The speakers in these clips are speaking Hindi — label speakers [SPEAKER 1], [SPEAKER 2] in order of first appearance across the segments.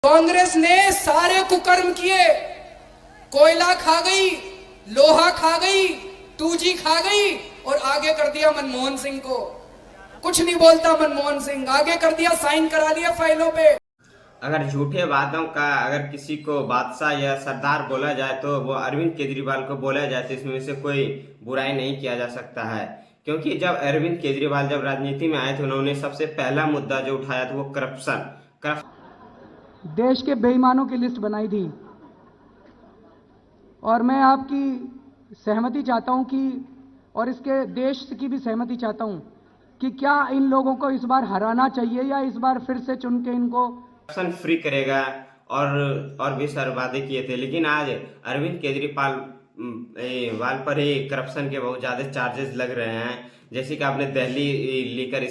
[SPEAKER 1] कांग्रेस ने सारे कुकर्म किए, कोयला खा गई, लोहा खा गई, 2G खा गई और आगे कर दिया मनमोहन सिंह को। कुछ नहीं बोलता मनमोहन सिंह, आगे कर दिया, साइन करा दिया फाइलों पे।
[SPEAKER 2] अगर झूठे वादों का अगर किसी को बादशाह या सरदार बोला जाए तो वो अरविंद केजरीवाल को बोला जाए तो इसमें से कोई बुराई नहीं किया जा सकता है। क्योंकि जब अरविंद केजरीवाल जब राजनीति में आए थे उन्होंने सबसे पहला मुद्दा जो उठाया था वो करप्शन।
[SPEAKER 3] देश के बेईमानों की लिस्ट बनाई थी और मैं आपकी सहमति चाहता हूं कि और इसके देश की भी सहमति चाहता हूं कि क्या इन लोगों को इस बार हराना चाहिए या इस बार फिर से चुन के इनको
[SPEAKER 2] करप्शन फ्री करेगा और भी सारे वादे किए थे। लेकिन आज अरविंद केजरीवाल पर ही करप्शन के बहुत ज्यादा चार्जेस लग रहे हैं। जैसे कि आपने दिल्ली लीकर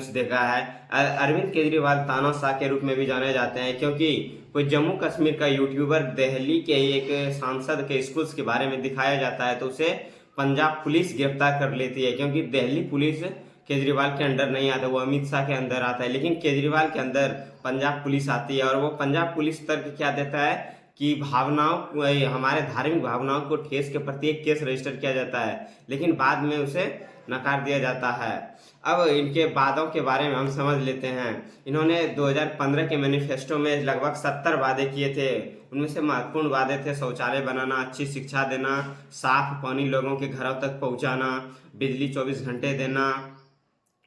[SPEAKER 2] देखा है। अरविंद केजरीवाल तानाशाह के रूप में भी जाने जाते हैं क्योंकि कोई जम्मू कश्मीर का यूट्यूबर दिल्ली के एक सांसद के स्कूल्स के बारे में दिखाया जाता है तो उसे पंजाब पुलिस गिरफ्तार कर लेती है। क्योंकि दिल्ली पुलिस केजरीवाल के अंडर नहीं आता, वो अमित शाह के अंदर आता है, लेकिन केजरीवाल के अंदर पंजाब पुलिस आती है। और वो पंजाब पुलिस तर्क क्या देता है कि हमारे धार्मिक भावनाओं को ठेस के प्रति एक केस रजिस्टर किया जाता है, लेकिन बाद में उसे नकार दिया जाता है। अब इनके वादों के बारे में हम समझ लेते हैं। इन्होंने 2015 के मैनिफेस्टो में लगभग 70 वादे किए थे। उनमें से महत्वपूर्ण वादे थे शौचालय बनाना, अच्छी शिक्षा देना, साफ पानी लोगों के घरों तक पहुंचाना, बिजली 24 घंटे देना,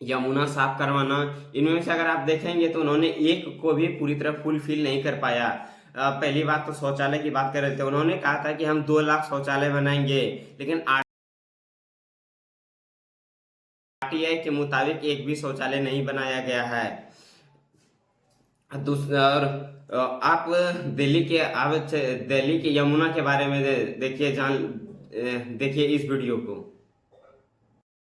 [SPEAKER 2] यमुना साफ करवाना। इनमें से अगर आप देखेंगे तो उन्होंने एक को भी पूरी तरह फुलफिल नहीं कर पाया। पहली बात तो शौचालय की बात कर रहे थे, उन्होंने कहा था कि हम 2 लाख शौचालय बनाएंगे, लेकिन आरटीआई के मुताबिक एक भी शौचालय नहीं बनाया गया है। और आप दिल्ली के यमुना के बारे में देखिए इस वीडियो को।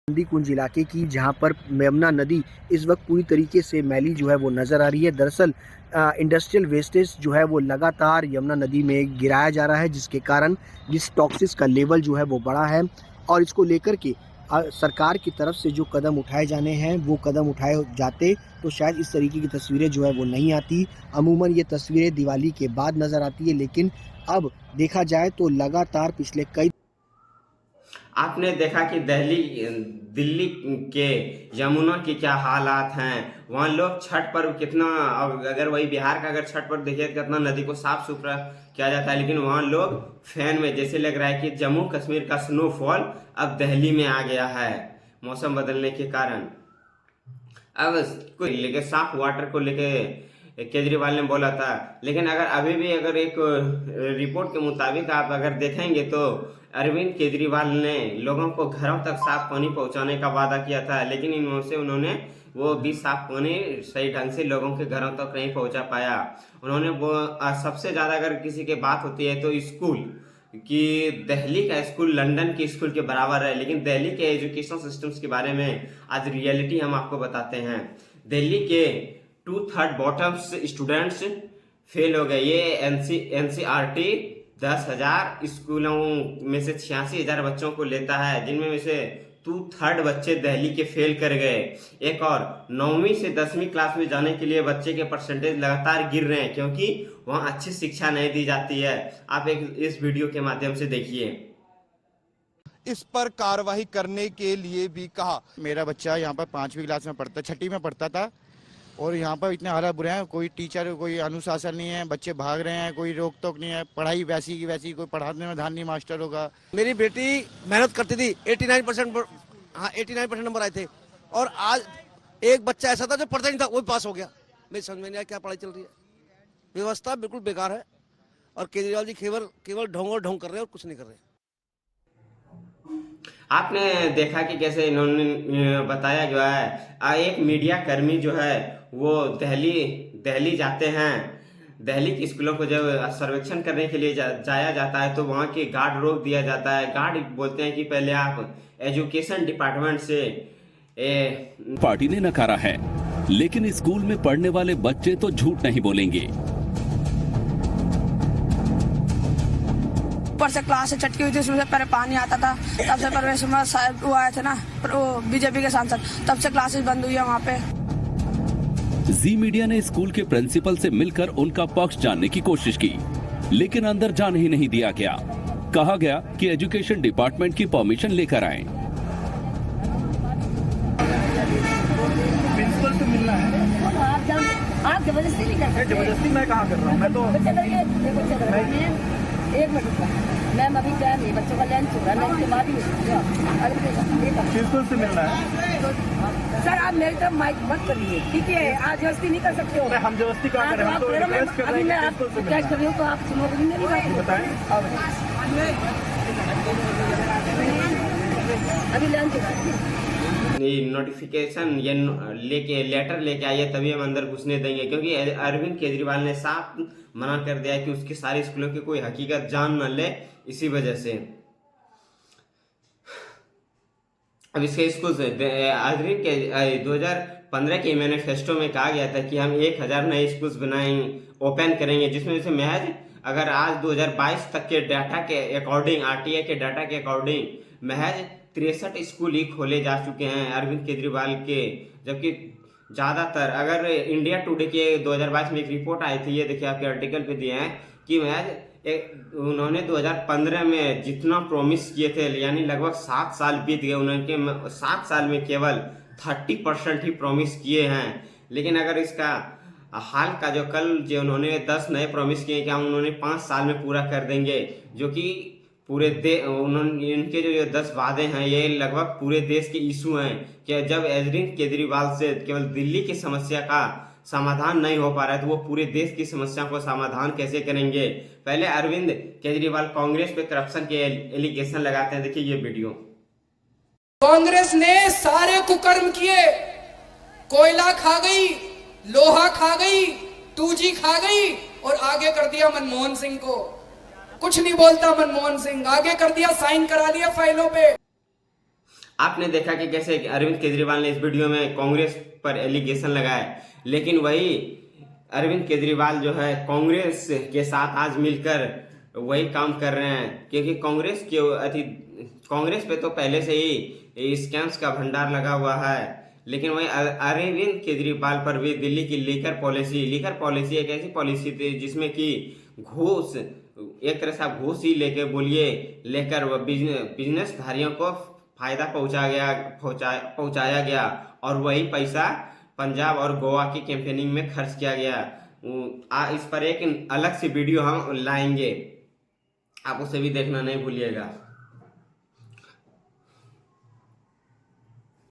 [SPEAKER 4] कुंज इलाके की जहां पर यमुना नदी इस वक्त पूरी तरीके से मैली जो है वो नज़र आ रही है। दरअसल इंडस्ट्रियल वेस्टेज जो है वो लगातार यमुना नदी में गिराया जा रहा है, जिसके कारण जिस टॉक्सिस का लेवल जो है वो बढ़ा है। और इसको लेकर के सरकार की तरफ से जो कदम उठाए जाने हैं वो कदम उठाए जाते तो शायद इस तरीके की तस्वीरें जो है वो नहीं आती। अमूमन ये तस्वीरें दिवाली के बाद नज़र आती है, लेकिन अब देखा जाए तो लगातार पिछले कई
[SPEAKER 2] आपने देखा कि दिल्ली के यमुना के क्या हालात हैं। वहाँ लोग छठ पर्व कितना, अगर वही बिहार का अगर छठ पर्व देखिए कितना नदी को साफ सुथरा किया जाता है, लेकिन वहाँ लोग फैन में जैसे लग रहा है कि जम्मू कश्मीर का स्नोफॉल अब दिल्ली में आ गया है मौसम बदलने के कारण। अब कोई लेके साफ वाटर को लेके केजरीवाल ने बोला था, लेकिन अगर अभी भी अगर एक रिपोर्ट के मुताबिक आप अगर देखेंगे तो अरविंद केजरीवाल ने लोगों को घरों तक साफ पानी पहुंचाने का वादा किया था, लेकिन इनमें से उन्होंने वो भी साफ पानी सही ढंग से लोगों के घरों तक नहीं पहुंचा पाया। उन्होंने वो सबसे ज़्यादा अगर किसी की बात होती है तो स्कूल कि दिल्ली का स्कूल लंदन के स्कूल के बराबर है, लेकिन दिल्ली के एजुकेशन सिस्टम्स के बारे में आज रियलिटी हम आपको बताते हैं। दिल्ली के 2/3 बॉटम्स स्टूडेंट्स फेल हो गए। ये एनसीईआरटी 10,000 स्कूलों में से 86,000 बच्चों को लेता है, जिनमें से 2/3 बच्चे दिल्ली के फेल कर गए। एक और 9वीं से 10वीं क्लास में जाने के लिए बच्चे के परसेंटेज लगातार गिर रहे हैं क्योंकि वहाँ अच्छी शिक्षा नहीं दी जाती है। आप इस वीडियो के माध्यम से देखिए।
[SPEAKER 5] इस पर कार्रवाई करने के लिए भी कहा।
[SPEAKER 6] मेरा बच्चा यहाँ पर 5वीं क्लास में पढ़ता, 6ठी में पढ़ता था और यहाँ पर इतने हालात बुरे हैं, कोई टीचर कोई अनुशासन नहीं है, बच्चे भाग रहे हैं, कोई रोक टोक नहीं है, पढ़ाई वैसी की वैसी, कोई पढ़ाने में ध्यान नहीं मास्टर होगा।
[SPEAKER 7] मेरी बेटी मेहनत करती थी, 89% नंबर आए थे और आज एक बच्चा ऐसा था जो पढ़ता नहीं था वो पास हो गया। मेरी समझ में नहीं आया क्या पढ़ाई चल रही है। व्यवस्था बिल्कुल बेकार है और केजरीवाल जी केवल ढोंग कर रहे हैं और कुछ नहीं कर रहे।
[SPEAKER 2] आपने देखा कि कैसे इन्होंने बताया जो है एक मीडिया कर्मी जो है वो दिल्ली जाते हैं। दिल्ली के स्कूलों को जब सर्वेक्षण करने के लिए जाया जाता है तो वहाँ के गार्ड रोक दिया जाता है। गार्ड बोलते हैं कि पहले आप एजुकेशन डिपार्टमेंट से
[SPEAKER 8] पार्टी ने नकारा है, लेकिन स्कूल में पढ़ने वाले बच्चे तो झूठ नहीं बोलेंगे।
[SPEAKER 9] ऊपर से क्लास से चटकी हुई थी, उसमें से पहले पानी आता था। तब से परवेश साहब वो आए थे ना, वो बीजेपी के सांसद, तब से क्लासेस बंद हुई है वहाँ पे।
[SPEAKER 8] जी मीडिया ने स्कूल के प्रिंसिपल से मिलकर उनका पक्ष जानने की कोशिश की, लेकिन अंदर जाने ही नहीं दिया गया। कहा गया कि एजुकेशन डिपार्टमेंट की परमिशन लेकर आएं।
[SPEAKER 10] प्रिंसिपल से मिलना है।
[SPEAKER 9] आप जबरदस्ती नहीं कर सकते।
[SPEAKER 10] जबरदस्ती मैं कहाँ कर रहा हूँ? मैं तो
[SPEAKER 9] एक मिनट मैम, अभी टाइम नहीं, बच्चों का लंच हो रहा है, लंच के बाद ही
[SPEAKER 10] प्रिंसिपल से मिलना है।
[SPEAKER 9] सर आप मेरी तरफ माइक मत करिए, ठीक है? आज जबरदस्ती नहीं कर सकते हो।
[SPEAKER 10] हम जबरदस्ती कहाँ कर रहे हैं? हम तो रिक्वेस्ट कर रहे हैं कि प्रिंसिपल से
[SPEAKER 9] क्या कर रही हूँ तो आप सुनोगे नहीं मेरी बात?
[SPEAKER 10] बताएं।
[SPEAKER 9] अभी लंच हो रहा है।
[SPEAKER 2] नोटिफिकेशन ये लेके लेटर लेके आइए तभी हम अंदर घुसने देंगे, क्योंकि अरविंद केजरीवाल ने साफ मना कर दिया कि उसकी सारी स्कूलों की कोई हकीकत जान न ले। इसी वजह से अब इसके स्कूल से अरविंद के 2015 के मैनिफेस्टो में कहा गया था कि हम 1000 नए स्कूल्स बनाएंगे, ओपन करेंगे, जिसमें से महज अगर आज 2022 तक के डाटा के अकॉर्डिंग, आरटीआई के डाटा के अकॉर्डिंग महज 63 स्कूल ही खोले जा चुके हैं अरविंद केजरीवाल के। जबकि ज़्यादातर अगर इंडिया टुडे के 2022 में एक रिपोर्ट आई थी, ये देखिए आपके आर्टिकल पे दिए हैं कि महज उन्होंने 2015 में जितना प्रॉमिस किए थे, यानी लगभग 7 साल बीत गए, उन्होंने 7 साल में केवल 30% ही प्रॉमिस किए हैं। लेकिन अगर इसका हाल का जो उन्होंने 10 नए प्रॉमिस किए कि हम उन्होंने 5 साल में पूरा कर देंगे, जो कि उन्होंने इनके जो 10 वादे हैं ये लगभग पूरे देश के इशू हैं कि जब अरविंद केजरीवाल से केवल दिल्ली की समस्या का समाधान नहीं हो पा रहा है तो वो पूरे देश की समस्या को समाधान कैसे करेंगे। पहले अरविंद केजरीवाल कांग्रेस पे करप्शन के एलिगेशन लगाते हैं, देखिए ये वीडियो।
[SPEAKER 1] कांग्रेस ने सारे कुकर्म किए, कोयला खा गई, लोहा खा गई, 2G खा गई और आगे कर दिया मनमोहन सिंह को। कुछ नहीं बोलता मनमोहन सिंह, आगे कर दिया, साइन करा दिया फाइलों पे।
[SPEAKER 2] आपने देखा कि कैसे अरविंद केजरीवाल ने इस वीडियो में कांग्रेस पर एलिगेशन लगाया, लेकिन वही अरविंद केजरीवाल जो है कांग्रेस के साथ आज मिलकर वही काम कर रहे हैं, क्योंकि कांग्रेस पे तो पहले से ही स्कैम्स का भंडार लगा हुआ है। लेकिन वही अरविंद केजरीवाल पर भी दिल्ली की लीकर पॉलिसी एक ऐसी पॉलिसी थी जिसमें कि घूस, एक तरह से आप घूस ही लेकर बिजनेसधारियों को फायदा पहुंचाया गया और वही पैसा पंजाब और गोवा की कैंपेनिंग में खर्च किया गया। इस पर एक अलग से वीडियो हम लाएंगे, आप उसे भी देखना नहीं भूलिएगा।